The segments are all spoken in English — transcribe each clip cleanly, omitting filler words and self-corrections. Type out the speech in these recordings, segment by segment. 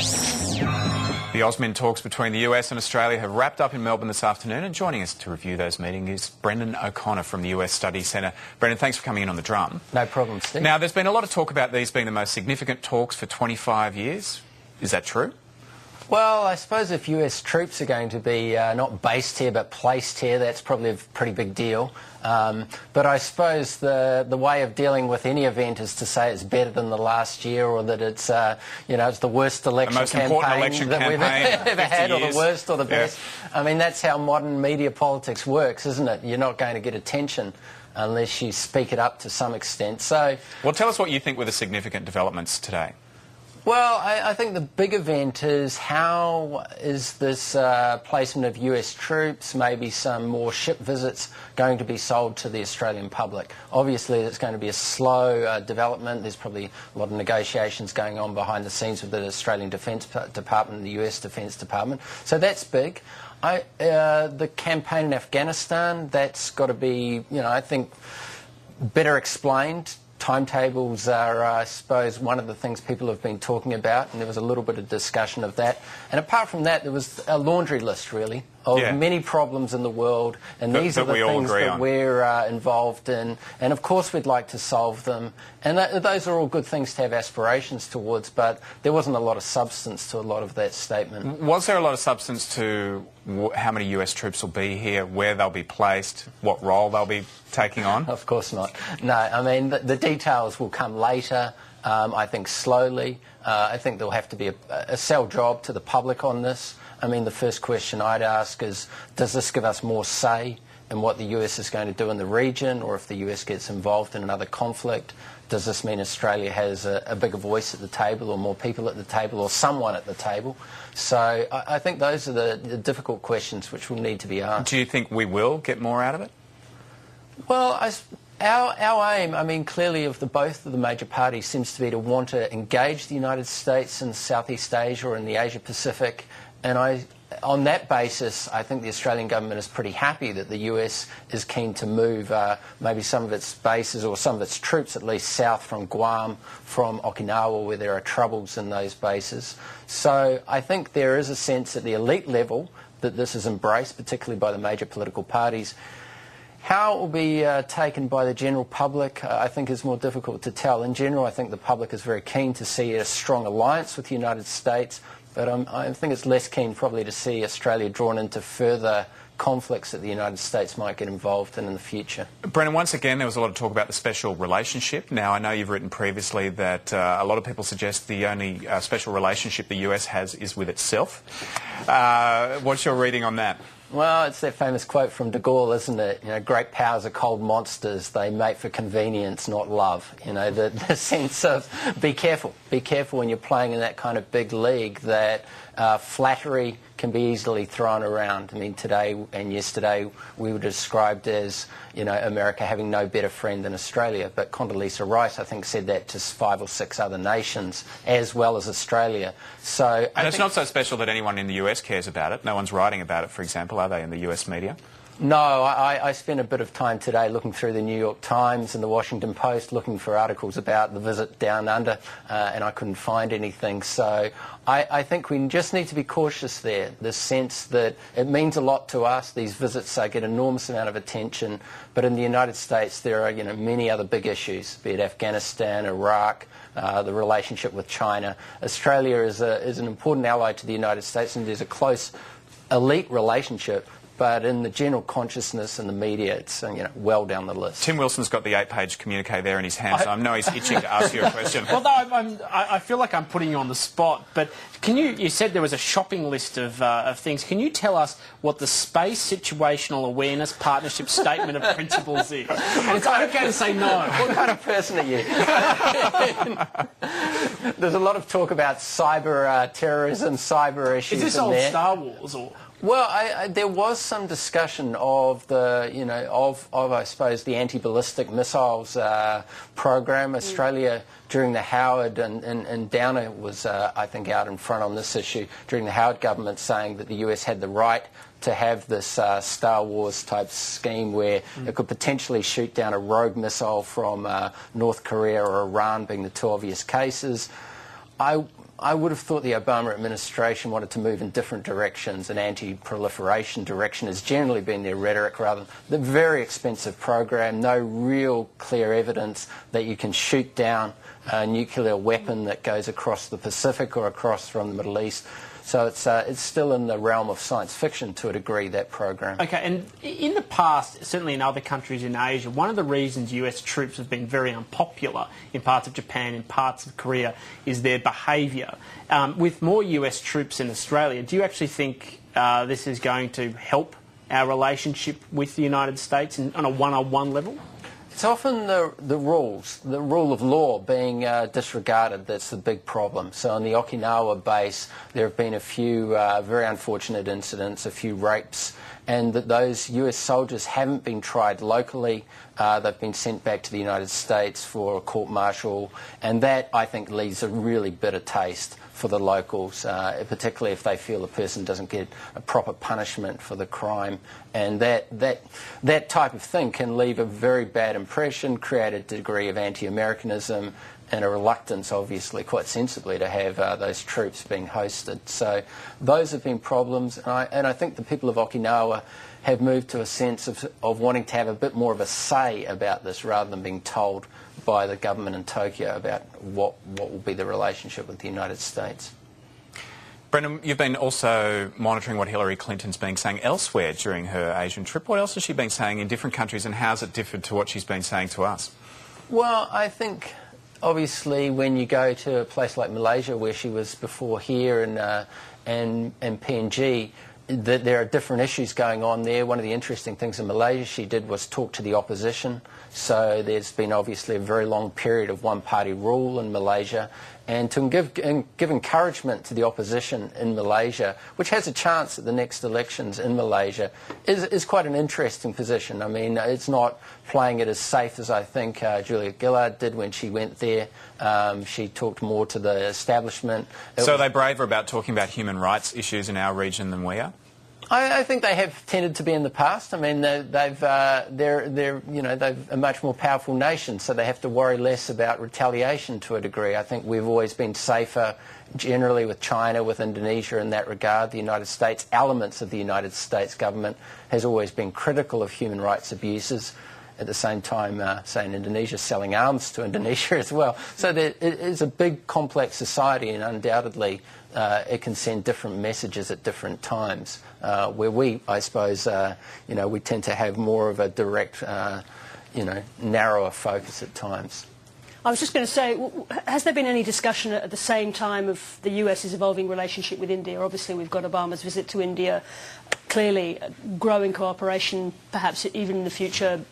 The AUSMIN talks between the US and Australia have wrapped up in Melbourne this afternoon, and joining us to review those meetings is Brendon O'Connor from the US Studies Centre. Brendon, thanks for coming in on the drum. No problem, Steve. Now, there's been a lot of talk about these being the most significant talks for 25 years. Is that true? Well, I suppose if US troops are going to be not based here but placed here, that's probably a pretty big deal. But I suppose the way of dealing with any event is to say it's better than the last year, or that it's it's the worst election campaign that we've ever had, or the worst or the best. I mean, that's how modern media politics works, isn't it? You're not going to get attention unless you speak it up to some extent. So, well, tell us what you think were the significant developments today. Well, I think the big event is how is this placement of US troops, maybe some more ship visits, going to be sold to the Australian public. Obviously, it's going to be a slow development. There's probably a lot of negotiations going on behind the scenes with the Australian Defence Department and the US Defence Department. So that's big. The campaign in Afghanistan, that's got to be, I think, better explained. Timetables are, I suppose, one of the things people have been talking about, and there was a little bit of discussion of that. And apart from that, there was a laundry list, really, of many problems in the world, and these are the things that we're involved in. And, of course, we'd like to solve them. And those are all good things to have aspirations towards, but there wasn't a lot of substance to a lot of that statement. Was there a lot of substance to how many US troops will be here, where they'll be placed, what role they'll be taking on? Of course not. No, I mean, the details will come later, I think slowly. I think there'll have to be a sell job to the public on this. I mean, the first question I'd ask is, does this give us more say in what the US is going to do in the region, or if the US gets involved in another conflict? Does this mean Australia has a bigger voice at the table, or more people at the table, or someone at the table? So I think those are the difficult questions which will need to be asked. Do you think we will get more out of it? Well, our aim, I mean, clearly of both of the major parties seems to be to want to engage the United States in Southeast Asia or in the Asia Pacific. And on that basis, I think the Australian government is pretty happy that the US is keen to move maybe some of its bases, or some of its troops at least, south from Guam, from Okinawa, where there are troubles in those bases. So I think there is a sense at the elite level that this is embraced, particularly by the major political parties. How it will be taken by the general public, I think, is more difficult to tell. In general, I think the public is very keen to see a strong alliance with the United States, but I think it's less keen probably to see Australia drawn into further conflicts that the United States might get involved in the future. Brendon, once again, there was a lot of talk about the special relationship. Now, I know you've written previously that a lot of people suggest the only special relationship the US has is with itself. What's your reading on that? Well, it's that famous quote from de Gaulle, isn't it? Great powers are cold monsters. They mate for convenience, not love. The sense of be careful when you're playing in that kind of big league, that flattery can be easily thrown around. I mean, today and yesterday we were described as, America having no better friend than Australia. But Condoleezza Rice, I think, said that to 5 or 6 other nations, as well as Australia. And it's not so special that anyone in the US cares about it. No one's writing about it, for example, are they, in the US media? No, I spent a bit of time today looking through the New York Times and the Washington Post, looking for articles about the visit down under, and I couldn't find anything. So I think we just need to be cautious there, the sense that it means a lot to us. These visits get an enormous amount of attention, but in the United States there are many other big issues, be it Afghanistan, Iraq, the relationship with China. Australia is an important ally to the United States, and there's a close elite relationship. But in the general consciousness and the media, it's well down the list. Tim Wilson's got the 8-page communique there in his hand, so I know he's itching to ask you a question. Well, I feel like I'm putting you on the spot, but you said there was a shopping list of things. Can you tell us what the Space Situational Awareness Partnership Statement of Principles is? And it's okay to say no. What kind of person are you? There's a lot of talk about cyber terrorism, cyber issues. Is this old Star Wars or? Well, there was some discussion of I suppose, the anti-ballistic missiles program. Australia, during the Howard and Downer was, I think, out in front on this issue during the Howard government, saying that the US had the right to have this Star Wars type scheme where it could potentially shoot down a rogue missile from North Korea or Iran, being the two obvious cases. I would have thought the Obama administration wanted to move in different directions. An anti-proliferation direction has generally been their rhetoric, rather than the very expensive program, no real clear evidence that you can shoot down a nuclear weapon that goes across the Pacific or across from the Middle East. So it's still in the realm of science fiction to a degree, that program. Okay, and in the past, certainly in other countries in Asia, one of the reasons US troops have been very unpopular in parts of Japan, in parts of Korea, is their behaviour. With more US troops in Australia, do you actually think this is going to help our relationship with the United States on a one-on-one level? It's often the rule of law being disregarded that's the big problem. So on the Okinawa base, there have been a few very unfortunate incidents, a few rapes, and that those US soldiers haven't been tried locally. They've been sent back to the United States for a court-martial, and that, I think, leaves a really bitter taste for the locals, particularly if they feel the person doesn't get a proper punishment for the crime. And that type of thing can leave a very bad impression, create a degree of anti-Americanism, and a reluctance, obviously, quite sensibly, to have those troops being hosted. So those have been problems, and I think the people of Okinawa have moved to a sense of wanting to have a bit more of a say about this, rather than being told by the government in Tokyo about what will be the relationship with the United States. Brendon, you've been also monitoring what Hillary Clinton's been saying elsewhere during her Asian trip. What else has she been saying in different countries, and how's it differed to what she's been saying to us? Well, I think obviously when you go to a place like Malaysia, where she was before here, and PNG, that there are different issues going on there. One of the interesting things in Malaysia she did was talk to the opposition. So there's been obviously a very long period of one-party rule in Malaysia, and to give encouragement to the opposition in Malaysia, which has a chance at the next elections in Malaysia, is quite an interesting position. I mean, it's not playing it as safe as I think Julia Gillard did when she went there. She talked more to the establishment. So are they braver about talking about human rights issues in our region than we are? I think they have tended to be in the past. I mean, they're a much more powerful nation, so they have to worry less about retaliation to a degree. I think we've always been safer generally with China, with Indonesia in that regard. The United States, elements of the United States government has always been critical of human rights abuses. At the same time, say in Indonesia, selling arms to Indonesia as well. So it is a big, complex society, and undoubtedly it can send different messages at different times. Where we, I suppose, we tend to have more of a direct, narrower focus at times. I was just going to say, has there been any discussion at the same time of the US's evolving relationship with India? Obviously, we've got Obama's visit to India, clearly growing cooperation, perhaps even in the future,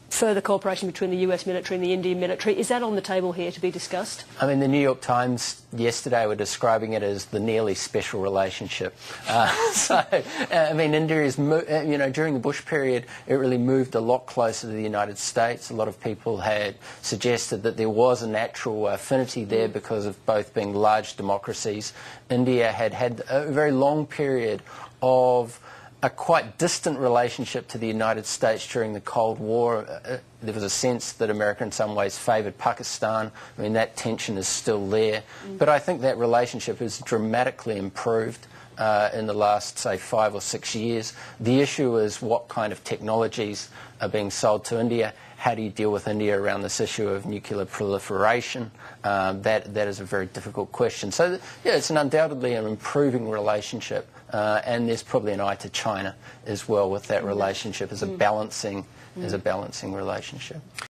further cooperation between the US military and the Indian military. Is that on the table here to be discussed? I mean, the New York Times yesterday were describing it as the nearly special relationship. I mean, India is, during the Bush period, it really moved a lot closer to the United States. A lot of people had suggested that there was a natural affinity there because of both being large democracies. India had a very long period of a quite distant relationship to the United States during the Cold War. There was a sense that America in some ways favoured Pakistan. I mean, that tension is still there. But I think that relationship has dramatically improved in the last, say, 5 or 6 years. The issue is what kind of technologies are being sold to India. How do you deal with India around this issue of nuclear proliferation? That is a very difficult question. So, yeah, it's undoubtedly an improving relationship. And there's probably an eye to China as well with that relationship as a balancing relationship.